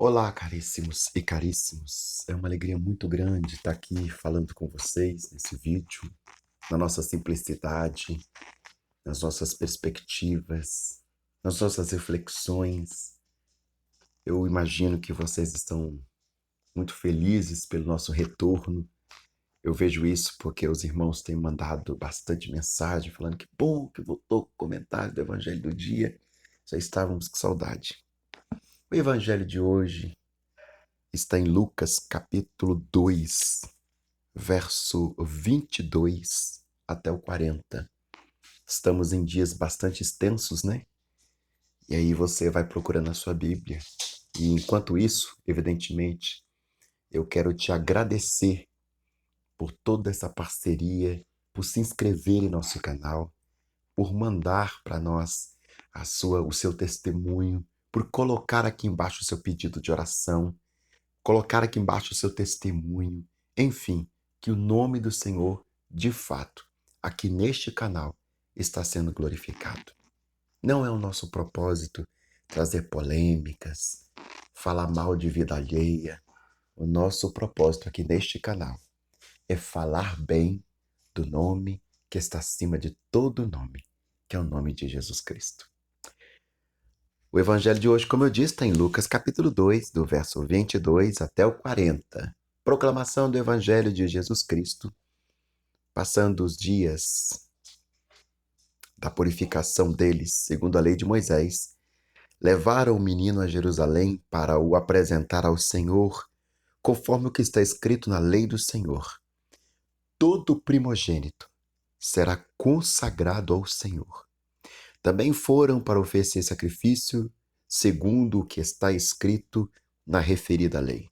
Olá, caríssimos e caríssimos. É uma alegria muito grande estar aqui falando com vocês nesse vídeo, na nossa simplicidade, nas nossas perspectivas, nas nossas reflexões. Eu imagino que vocês estão muito felizes pelo nosso retorno. Eu vejo isso porque os irmãos têm mandado bastante mensagem falando que bom que voltou com o comentário do Evangelho do dia. Já estávamos com saudade. O Evangelho de hoje está em Lucas capítulo 2, verso 22 até o 40. Estamos em dias bastante extensos, né? E aí você vai procurando a sua Bíblia. E enquanto isso, evidentemente, eu quero te agradecer por toda essa parceria, por se inscrever em nosso canal, por mandar para nós o seu testemunho, por colocar aqui embaixo o seu pedido de oração, colocar aqui embaixo o seu testemunho, enfim, que o nome do Senhor, de fato, aqui neste canal, está sendo glorificado. Não é o nosso propósito trazer polêmicas, falar mal de vida alheia. O nosso propósito aqui neste canal é falar bem do nome que está acima de todo nome, que é o nome de Jesus Cristo. O evangelho de hoje, como eu disse, está em Lucas capítulo 2, do verso 22 até o 40. Proclamação do evangelho de Jesus Cristo, passando os dias da purificação deles, segundo a lei de Moisés, levaram o menino a Jerusalém para o apresentar ao Senhor, conforme o que está escrito na lei do Senhor. Todo primogênito será consagrado ao Senhor. Também foram para oferecer sacrifício, segundo o que está escrito na referida lei: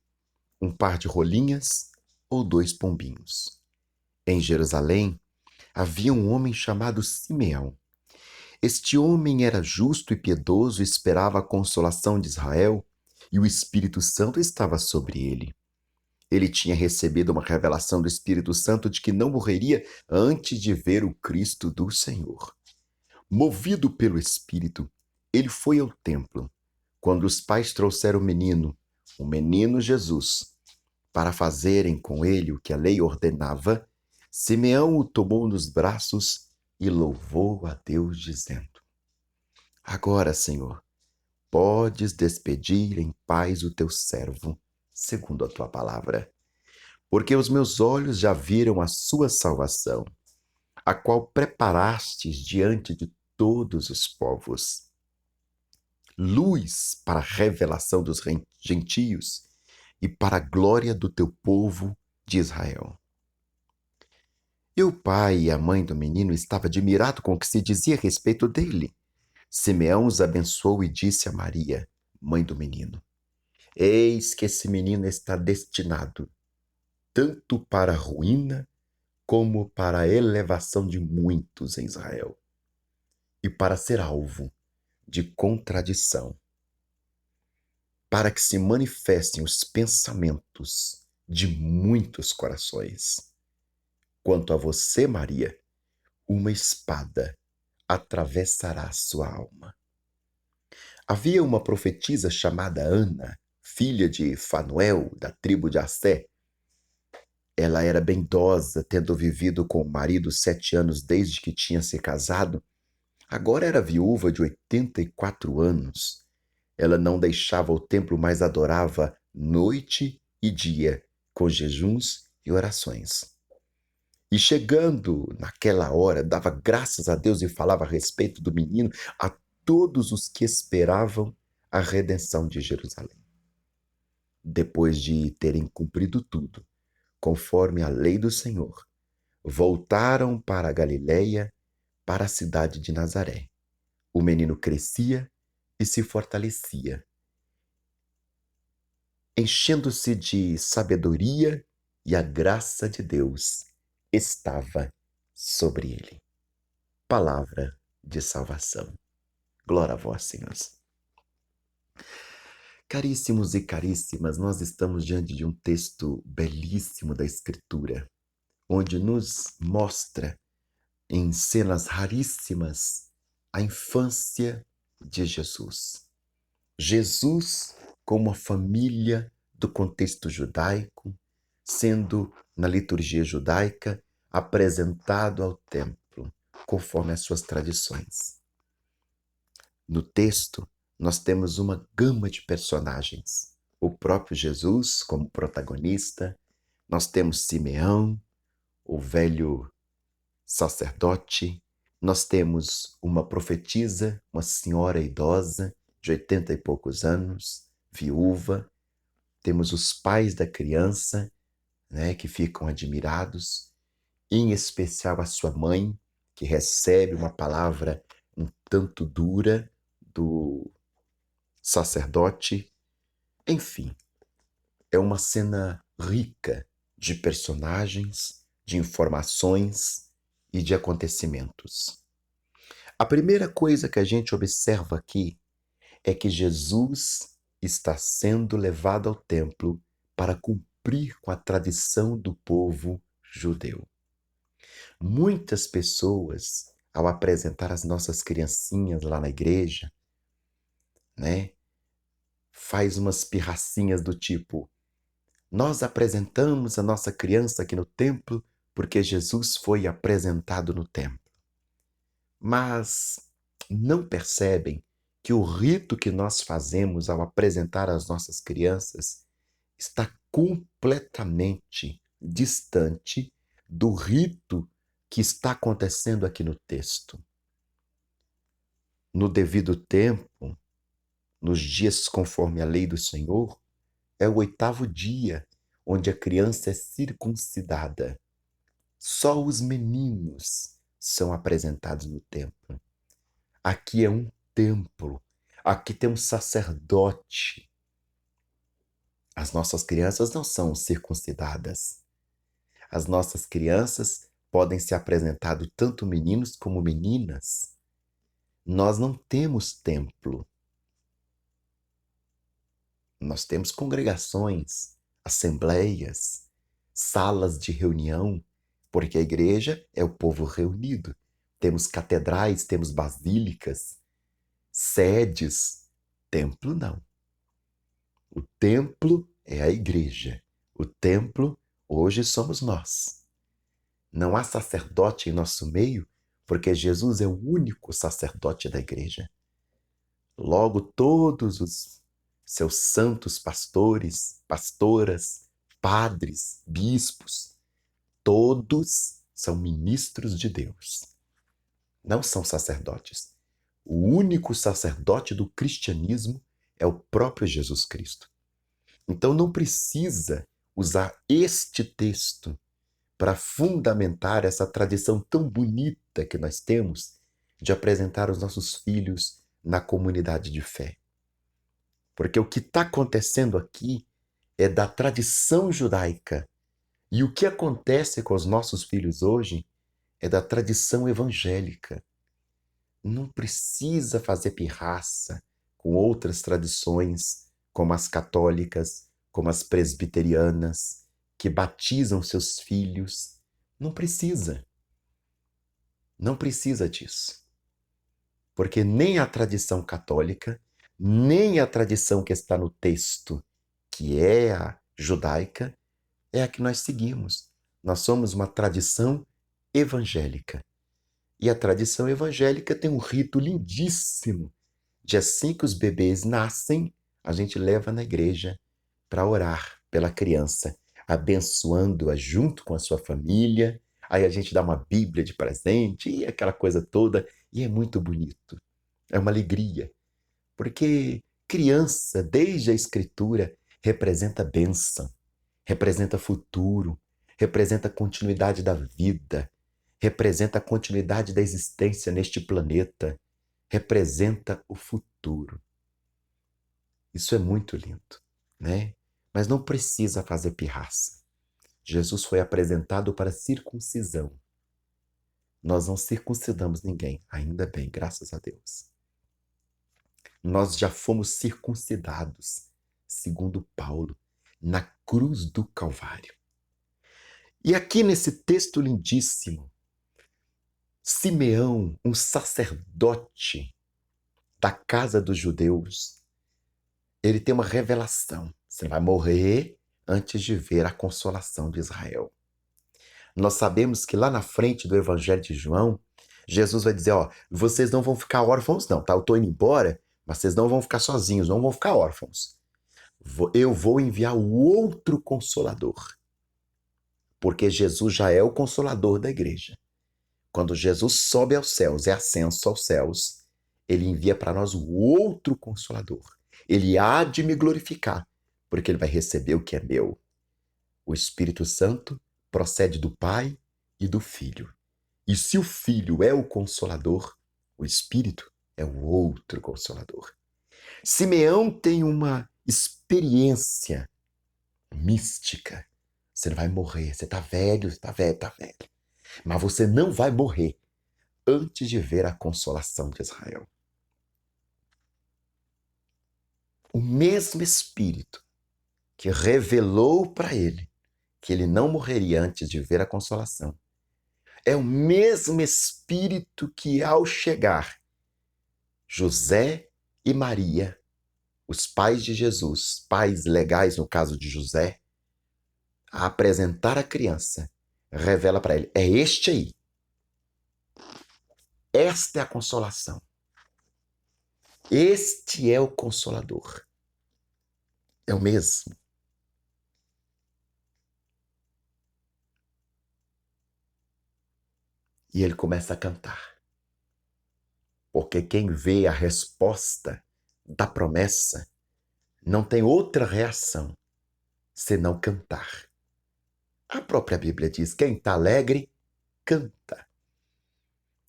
um par de rolinhas ou 2 pombinhos. Em Jerusalém havia um homem chamado Simeão. Este homem era justo e piedoso e esperava a consolação de Israel, e o Espírito Santo estava sobre ele. Ele tinha recebido uma revelação do Espírito Santo de que não morreria antes de ver o Cristo do Senhor. Movido pelo Espírito, ele foi ao templo, quando os pais trouxeram o menino Jesus, para fazerem com ele o que a lei ordenava. Simeão o tomou nos braços e louvou a Deus, dizendo: Agora, Senhor, podes despedir em paz o teu servo, segundo a tua palavra, porque os meus olhos já viram a sua salvação, a qual preparastes diante de todos os povos, luz para a revelação dos gentios e para a glória do teu povo de Israel. E o pai e a mãe do menino estavam admirados com o que se dizia a respeito dele. Simeão os abençoou e disse a Maria, mãe do menino: Eis que esse menino está destinado tanto para a ruína como para a elevação de muitos em Israel, e para ser alvo de contradição, para que se manifestem os pensamentos de muitos corações. Quanto a você, Maria, uma espada atravessará sua alma. Havia uma profetisa chamada Ana, filha de Fanuel, da tribo de Assé. Ela era bem idosa, tendo vivido com o marido 7 anos desde que tinha se casado. Agora era viúva de 84 anos. Ela não deixava o templo, mas adorava noite e dia, com jejuns e orações. E chegando naquela hora, dava graças a Deus e falava a respeito do menino a todos os que esperavam a redenção de Jerusalém. Depois de terem cumprido tudo, conforme a lei do Senhor, voltaram para a Galiléia, para a cidade de Nazaré. O menino crescia e se fortalecia, enchendo-se de sabedoria, e a graça de Deus estava sobre ele. Palavra de salvação. Glória a vós, Senhor. Caríssimos e caríssimas, nós estamos diante de um texto belíssimo da Escritura, onde nos mostra, em cenas raríssimas, a infância de Jesus. Jesus com uma família do contexto judaico, sendo, na liturgia judaica, apresentado ao templo, conforme as suas tradições. No texto, nós temos uma gama de personagens. O próprio Jesus como protagonista, nós temos Simeão, o velho sacerdote, nós temos uma profetisa, uma senhora idosa de 80 e poucos anos, viúva, temos os pais da criança, né, que ficam admirados, em especial a sua mãe, que recebe uma palavra um tanto dura do sacerdote. Enfim, é uma cena rica de personagens, de informações e de acontecimentos. A primeira coisa que a gente observa aqui é que Jesus está sendo levado ao templo para cumprir com a tradição do povo judeu. Muitas pessoas, ao apresentar as nossas criancinhas lá na igreja, né, faz umas pirracinhas do tipo: nós apresentamos a nossa criança aqui no templo porque Jesus foi apresentado no templo. Mas não percebem que o rito que nós fazemos ao apresentar as nossas crianças está completamente distante do rito que está acontecendo aqui no texto. No devido tempo, nos dias conforme a lei do Senhor, é o 8º dia, onde a criança é circuncidada. Só os meninos são apresentados no templo. Aqui é um templo, aqui tem um sacerdote. As nossas crianças não são circuncidadas. As nossas crianças podem ser apresentadas tanto meninos como meninas. Nós não temos templo. Nós temos congregações, assembleias, salas de reunião, porque a igreja é o povo reunido. Temos catedrais, temos basílicas, sedes. Templo não. O templo é a igreja. O templo hoje somos nós. Não há sacerdote em nosso meio, porque Jesus é o único sacerdote da igreja. Logo, todos os seus santos pastores, pastoras, padres, bispos, todos são ministros de Deus. Não são sacerdotes. O único sacerdote do cristianismo é o próprio Jesus Cristo. Então não precisa usar este texto para fundamentar essa tradição tão bonita que nós temos de apresentar os nossos filhos na comunidade de fé. Porque o que está acontecendo aqui é da tradição judaica. E o que acontece com os nossos filhos hoje é da tradição evangélica. Não precisa fazer pirraça com outras tradições, como as católicas, como as presbiterianas, que batizam seus filhos. Não precisa. Não precisa disso. Porque nem a tradição católica, nem a tradição que está no texto, que é a judaica, é a que nós seguimos. Nós somos uma tradição evangélica. E a tradição evangélica tem um rito lindíssimo. De assim que os bebês nascem, a gente leva na igreja para orar pela criança, abençoando-a junto com a sua família. Aí a gente dá uma Bíblia de presente e aquela coisa toda. E é muito bonito. É uma alegria. Porque criança, desde a escritura, representa bênção, representa futuro, representa a continuidade da vida, representa a continuidade da existência neste planeta, representa o futuro. Isso é muito lindo, né? Mas não precisa fazer pirraça. Jesus foi apresentado para circuncisão. Nós não circuncidamos ninguém, ainda bem, graças a Deus. Nós já fomos circuncidados, segundo Paulo, na cruz do Calvário. E aqui nesse texto lindíssimo, Simeão, um sacerdote da casa dos judeus, Ele tem uma revelação. Você vai morrer antes de ver a consolação de Israel. Nós sabemos que lá na frente do Evangelho de João, Jesus vai dizer, ó, vocês não vão ficar órfãos não, tá? Eu tô indo embora, mas vocês não vão ficar sozinhos, não vão ficar órfãos. Eu vou enviar o outro Consolador. Porque Jesus já é o Consolador da igreja. Quando Jesus sobe aos céus, é ascenso aos céus, ele envia para nós o outro Consolador. Ele há de me glorificar, porque ele vai receber o que é meu. O Espírito Santo procede do Pai e do Filho. E se o Filho é o Consolador, o Espírito é o outro Consolador. Simeão tem uma experiência mística. Você não vai morrer, você está velho, está velho, está velho. Mas você não vai morrer antes de ver a consolação de Israel. O mesmo Espírito que revelou para ele que ele não morreria antes de ver a consolação, é o mesmo Espírito que, ao chegar, José e Maria, os pais de Jesus, pais legais no caso de José, a apresentar a criança, revela para ele, é este aí. Esta é a consolação. Este é o Consolador. É o mesmo. E ele começa a cantar. Porque quem vê a resposta da promessa não tem outra reação senão cantar. A própria Bíblia diz, quem está alegre, canta.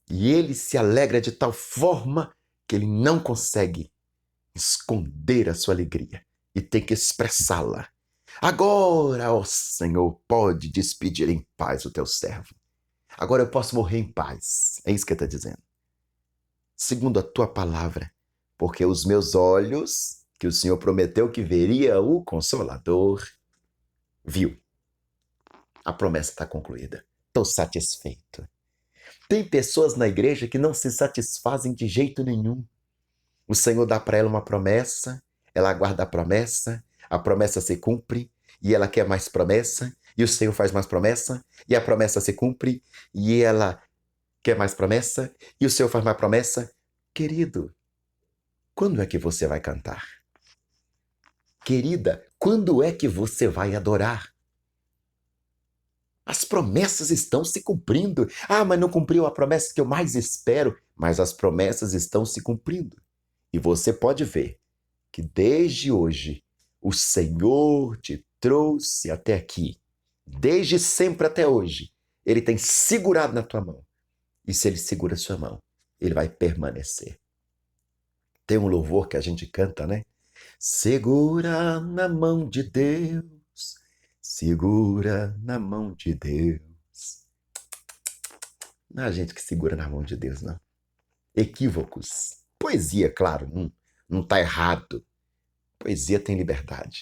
E ele se alegra de tal forma que ele não consegue esconder a sua alegria e tem que expressá-la. Agora, ó Senhor, pode despedir em paz o teu servo. Agora eu posso morrer em paz. É isso que ele está dizendo. Segundo a tua palavra, porque os meus olhos, que o Senhor prometeu que veria o Consolador, viu. A promessa está concluída. Estou satisfeito. Tem pessoas na igreja que não se satisfazem de jeito nenhum. O Senhor dá para ela uma promessa, ela aguarda a promessa se cumpre, e ela quer mais promessa, e o Senhor faz mais promessa, e a promessa se cumpre, e ela quer mais promessa, e o Senhor faz mais promessa. Querido, quando é que você vai cantar? Querida, quando é que você vai adorar? As promessas estão se cumprindo. Ah, mas não cumpriu a promessa que eu mais espero. Mas as promessas estão se cumprindo. E você pode ver que desde hoje o Senhor te trouxe até aqui. Desde sempre até hoje. Ele tem segurado na tua mão. E se ele segura a sua mão, ele vai permanecer. Tem um louvor que a gente canta, né? Segura na mão de Deus. Segura na mão de Deus. Não é a gente que segura na mão de Deus, não. Equívocos. Poesia, claro, não está errado. Poesia tem liberdade.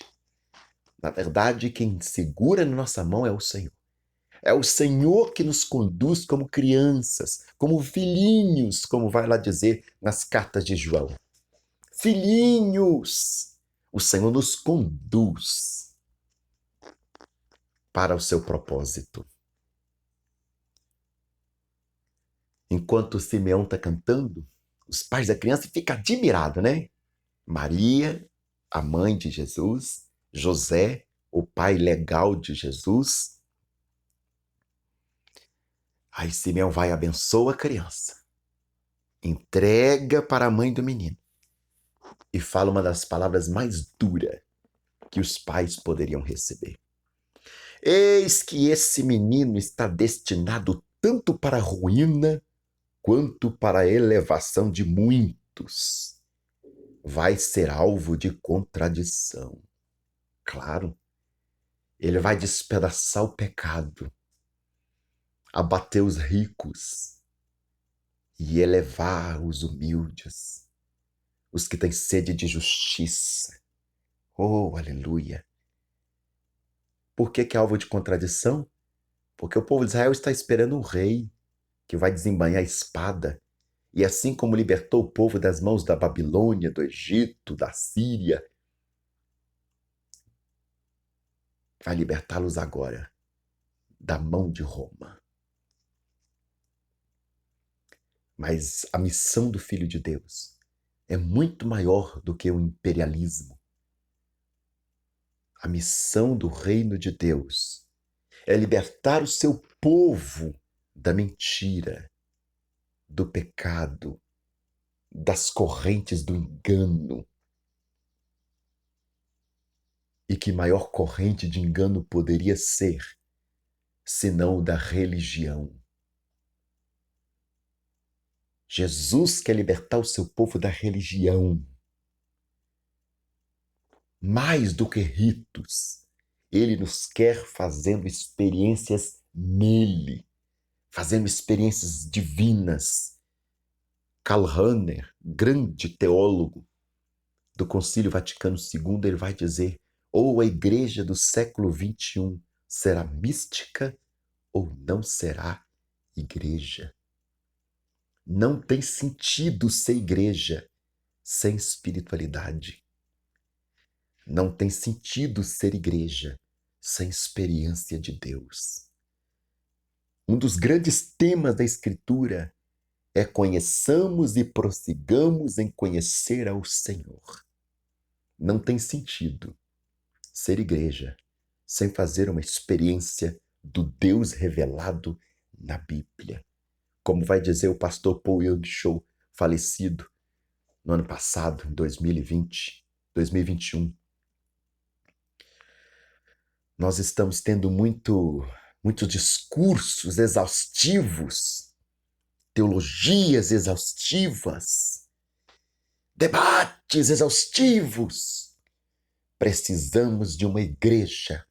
Na verdade, quem segura na nossa mão é o Senhor. É o Senhor que nos conduz como crianças, como filhinhos, como vai lá dizer nas cartas de João. Filhinhos! O Senhor nos conduz para o seu propósito. Enquanto Simeão está cantando, os pais da criança ficam admirados, né? Maria, a mãe de Jesus, José, o pai legal de Jesus. Aí Simeão vai e abençoa a criança, entrega para a mãe do menino e fala uma das palavras mais duras que os pais poderiam receber. Eis que esse menino está destinado tanto para a ruína quanto para a elevação de muitos. Vai ser alvo de contradição. Claro, ele vai despedaçar o pecado, abater os ricos e elevar os humildes, os que têm sede de justiça. Oh, aleluia! Por que é alvo de contradição? Porque o povo de Israel está esperando um rei que vai desembainhar a espada. E assim como libertou o povo das mãos da Babilônia, do Egito, da Síria, vai libertá-los agora da mão de Roma. Mas a missão do Filho de Deus é muito maior do que o imperialismo. A missão do reino de Deus é libertar o seu povo da mentira, do pecado, das correntes do engano. E que maior corrente de engano poderia ser, senão o da religião? Jesus quer libertar o seu povo da religião. Mais do que ritos, ele nos quer fazendo experiências nele, fazendo experiências divinas. Karl Rahner, grande teólogo do Concílio Vaticano II, ele vai dizer: ou a igreja do século XXI será mística ou não será igreja. Não tem sentido ser igreja sem espiritualidade. Não tem sentido ser igreja sem experiência de Deus. Um dos grandes temas da Escritura é: conheçamos e prossigamos em conhecer ao Senhor. Não tem sentido ser igreja sem fazer uma experiência do Deus revelado na Bíblia. Como vai dizer o pastor Paul Young-Cho, falecido no ano passado, em 2021. Nós estamos tendo muitos discursos exaustivos, teologias exaustivas, debates exaustivos. Precisamos de uma igreja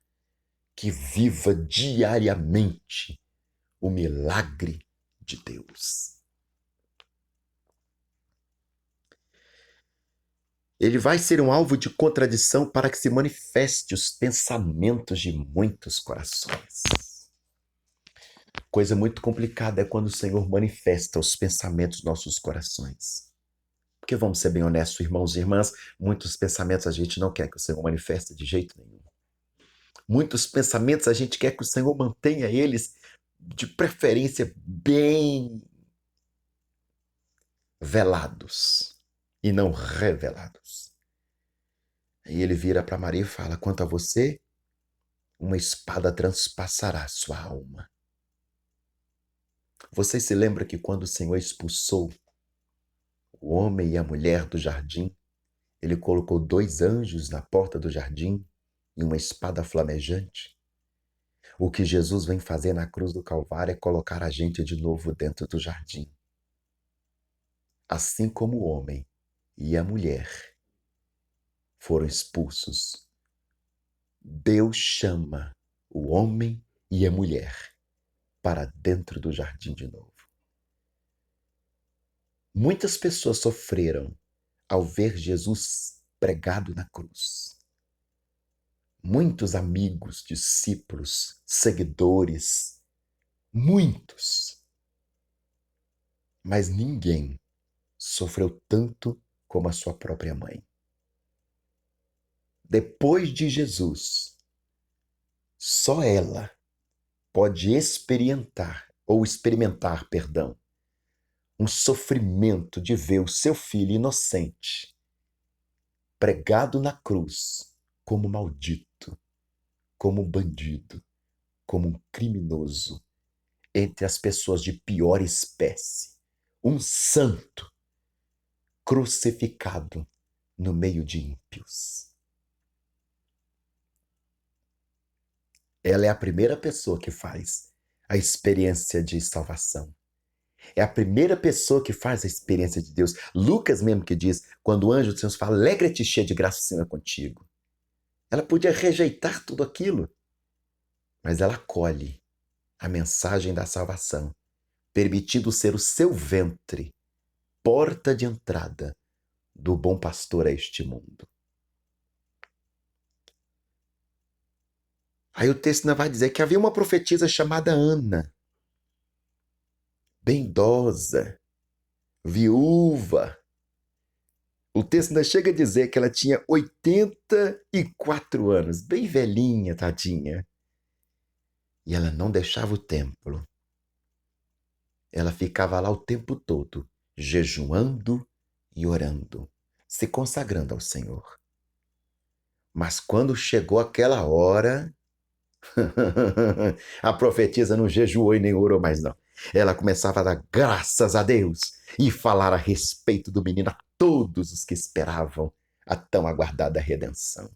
que viva diariamente o milagre de Deus. Ele vai ser um alvo de contradição para que se manifeste os pensamentos de muitos corações. Coisa muito complicada é quando o Senhor manifesta os pensamentos dos nossos corações. Porque vamos ser bem honestos, irmãos e irmãs, muitos pensamentos a gente não quer que o Senhor manifeste de jeito nenhum. Muitos pensamentos a gente quer que o Senhor mantenha eles, de preferência, bem velados e não revelados. Aí ele vira para Maria e fala: quanto a você, uma espada transpassará sua alma. Você se lembra que quando o Senhor expulsou o homem e a mulher do jardim, ele colocou 2 anjos na porta do jardim e uma espada flamejante? O que Jesus vem fazer na cruz do Calvário é colocar a gente de novo dentro do jardim. Assim como o homem e a mulher foram expulsos, Deus chama o homem e a mulher para dentro do jardim de novo. Muitas pessoas sofreram ao ver Jesus pregado na cruz. Muitos amigos, discípulos, seguidores, muitos. Mas ninguém sofreu tanto como a sua própria mãe. Depois de Jesus, só ela pode experimentar, um sofrimento de ver o seu filho inocente pregado na cruz como maldito, como bandido, como um criminoso entre as pessoas de pior espécie, um santo crucificado no meio de ímpios. Ela é a primeira pessoa que faz a experiência de salvação. É a primeira pessoa que faz a experiência de Deus. Lucas mesmo que diz, quando o anjo do Senhor fala: alegra-te, cheia de graça, o Senhor é contigo. Ela podia rejeitar tudo aquilo, mas ela acolhe a mensagem da salvação, permitindo ser o seu ventre, porta de entrada do bom pastor a este mundo. Aí o texto ainda vai dizer que havia uma profetisa chamada Ana, bem idosa, viúva, O texto ainda chega a dizer que ela tinha 84 anos, bem velhinha, tadinha. E ela não deixava o templo. Ela ficava lá o tempo todo, jejuando e orando, se consagrando ao Senhor. Mas quando chegou aquela hora, a profetisa não jejuou e nem orou mais, não. Ela começava a dar graças a Deus e falar a respeito do menino a todos os que esperavam a tão aguardada redenção.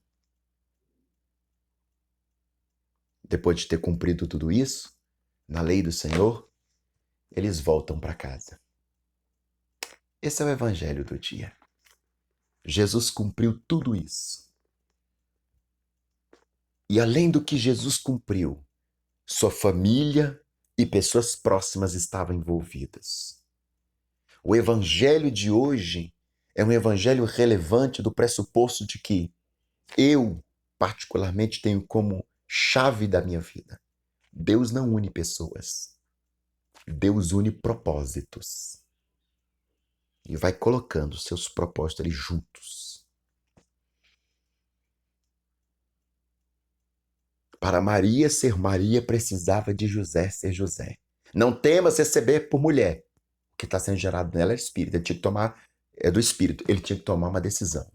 Depois de ter cumprido tudo isso, na lei do Senhor, eles voltam para casa. Esse é o evangelho do dia. Jesus cumpriu tudo isso. E além do que Jesus cumpriu, sua família e pessoas próximas estavam envolvidas. O evangelho de hoje é um evangelho relevante do pressuposto de que eu, particularmente, tenho como chave da minha vida: Deus não une pessoas, Deus une propósitos. E vai colocando seus propósitos ali juntos. Para Maria ser Maria, precisava de José ser José. Não temas receber por mulher. O que está sendo gerado nela é espírito. Ele tinha que tomar, é do espírito. Ele tinha que tomar uma decisão.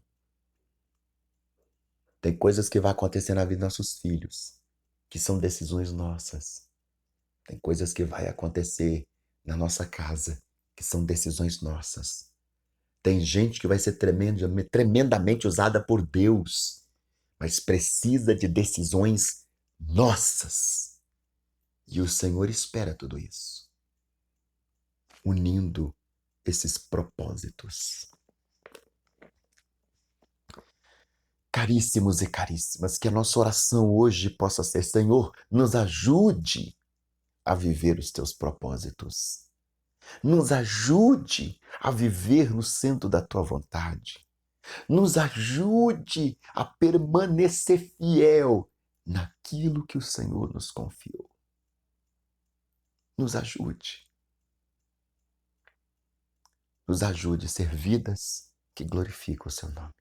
Tem coisas que vão acontecer na vida dos nossos filhos, que são decisões nossas. Tem coisas que vai acontecer na nossa casa, que são decisões nossas. Tem gente que vai ser tremendamente usada por Deus, mas precisa de decisões nossas. E o Senhor espera tudo isso, unindo esses propósitos. Caríssimos e caríssimas, que a nossa oração hoje possa ser: Senhor, nos ajude a viver os teus propósitos. Nos ajude a viver no centro da tua vontade. Nos ajude a permanecer fiel naquilo que o Senhor nos confiou. Nos ajude. Nos ajude a ser vidas que glorificam o seu nome.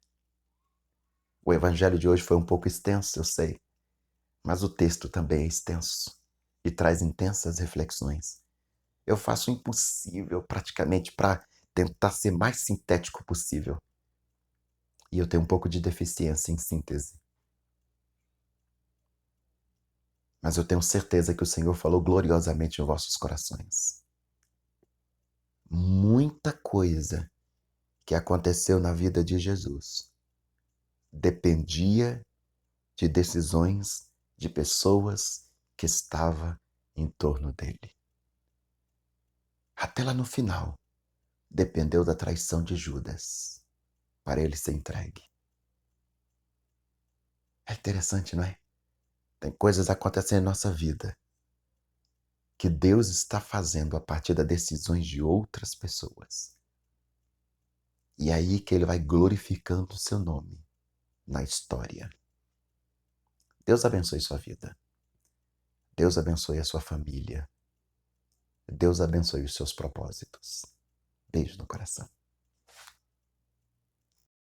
O evangelho de hoje foi um pouco extenso, eu sei, mas o texto também é extenso e traz intensas reflexões. Eu faço o impossível praticamente para tentar ser mais sintético possível. E eu tenho um pouco de deficiência em síntese. Mas eu tenho certeza que o Senhor falou gloriosamente em vossos corações. Muita coisa que aconteceu na vida de Jesus dependia de decisões de pessoas que estavam em torno dele. Até lá no final, dependeu da traição de Judas para ele ser entregue. É interessante, não é? Tem coisas acontecendo em nossa vida que Deus está fazendo a partir das decisões de outras pessoas. E é aí que ele vai glorificando o seu nome na história. Deus abençoe sua vida. Deus abençoe a sua família. Deus abençoe os seus propósitos. Beijo no coração.